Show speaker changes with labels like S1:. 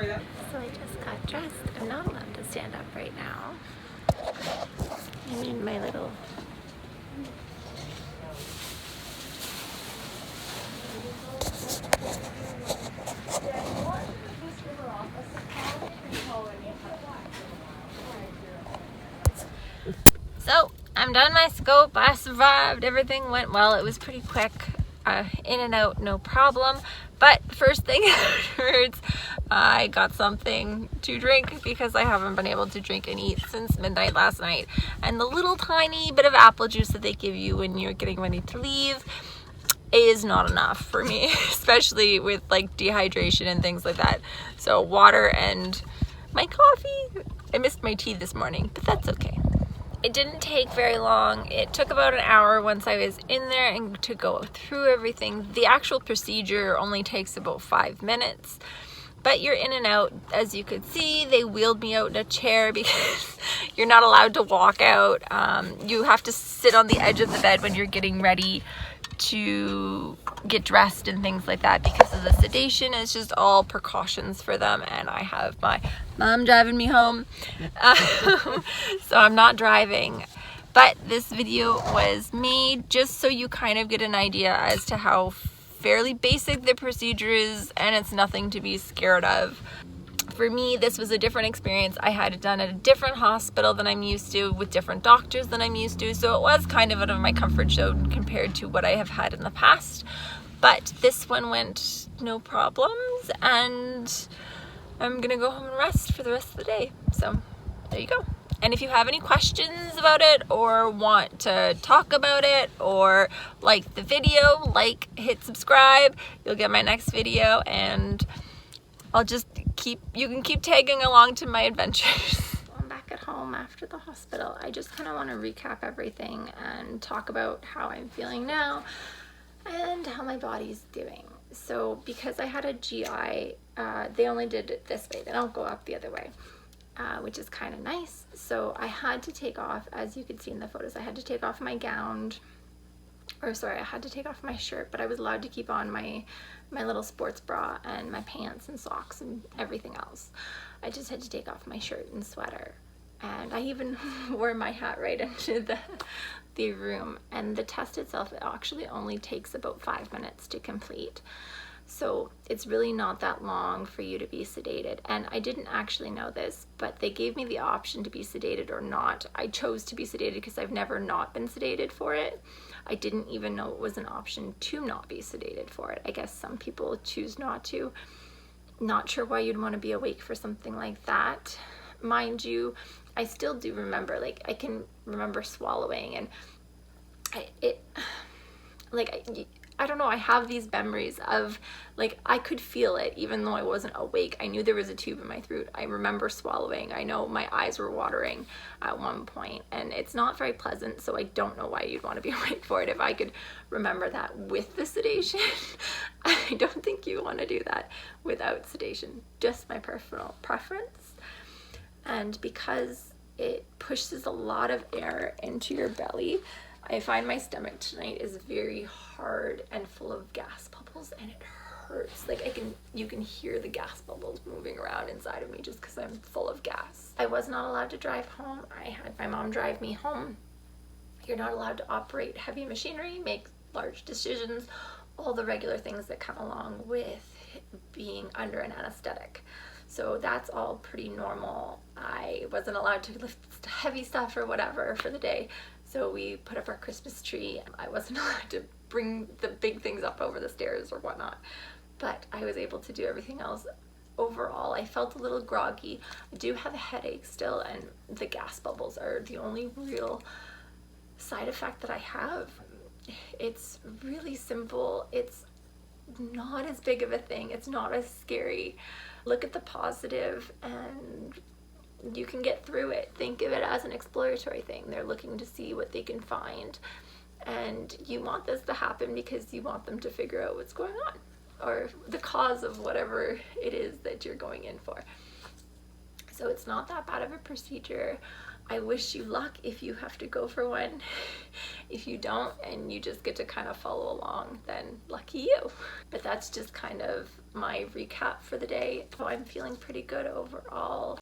S1: So I just got dressed. I'm not allowed to stand up right now. I'm in my little So I'm done my scope. I survived. Everything went well. It was pretty quick. In and out, no problem. But first thing afterwards, I got something to drink because I haven't been able to drink and eat since midnight last night. And the little tiny bit of apple juice that they give you when you're getting ready to leave is not enough for me, especially with like dehydration and things like that. So water and my coffee. I missed my tea this morning, but that's okay. It didn't take very long. It took about an hour once I was in there and to go through everything. The actual procedure only takes about 5 minutes, but you're in and out. As you could see, they wheeled me out in a chair because you're not allowed to walk out. You have to sit on the edge of the bed when you're getting ready to get dressed and things like that because of the sedation. It's just all precautions for them, and I have my mom driving me home, so I'm not driving. But this video was made just so you kind of get an idea as to how fairly basic the procedure is, and it's nothing to be scared of. For me, this was a different experience. I had it done at a different hospital than I'm used to, with different doctors than I'm used to, so it was kind of out of my comfort zone compared to what I have had in the past. But this one went no problems, and I'm gonna go home and rest for the rest of the day. So there you go. And if you have any questions about it or want to talk about it or like the video, hit subscribe. You'll get my next video, and I'll just you can keep tagging along to my adventures. I'm back at home after the hospital. I just kind of want to recap everything and talk about how I'm feeling now and how my body's doing. So because I had a GI, they only did it this way. They don't go up the other way, which is kind of nice. So I had to take off, as you could see in the photos, I had to take off my gown. I had to take off my shirt, but I was allowed to keep on my little sports bra and my pants and socks and everything else. I just had to take off my shirt and sweater, and I even wore my hat right into the room. And the test itself, it actually only takes about 5 minutes to complete. So it's really not that long for you to be sedated. And I didn't actually know this, but they gave me the option to be sedated or not. I chose to be sedated because I've never not been sedated for it. I didn't even know it was an option to not be sedated for it. I guess some people choose not to. Not sure why you'd want to be awake for something like that. Mind you, I still do remember, I can remember swallowing, and I don't know, I have these memories of, I could feel it even though I wasn't awake. I knew there was a tube in my throat. I remember swallowing. I know my eyes were watering at one point, and it's not very pleasant, so I don't know why you'd want to be awake for it. If I could remember that with the sedation, I don't think you want to do that without sedation. Just my personal preference. And because it pushes a lot of air into your belly, I find my stomach tonight is very hard and full of gas bubbles, and it hurts. You can hear the gas bubbles moving around inside of me just because I'm full of gas. I was not allowed to drive home. I had my mom drive me home. You're not allowed to operate heavy machinery, make large decisions, all the regular things that come along with being under an anesthetic. So that's all pretty normal. I wasn't allowed to lift heavy stuff or whatever for the day. So we put up our Christmas tree. I wasn't allowed to bring the big things up over the stairs or whatnot, but I was able to do everything else. Overall, I felt a little groggy. I do have a headache still, and the gas bubbles are the only real side effect that I have. It's really simple. It's not as big of a thing. It's not as scary. Look at the positive, and you can get through it. Think of it as an exploratory thing. They're looking to see what they can find, and you want this to happen because you want them to figure out what's going on, or the cause of whatever it is that you're going in for. So it's not that bad of a procedure. I wish you luck if you have to go for one. If you don't and you just get to kind of follow along, then lucky you. But that's just kind of my recap for the day. So I'm feeling pretty good overall.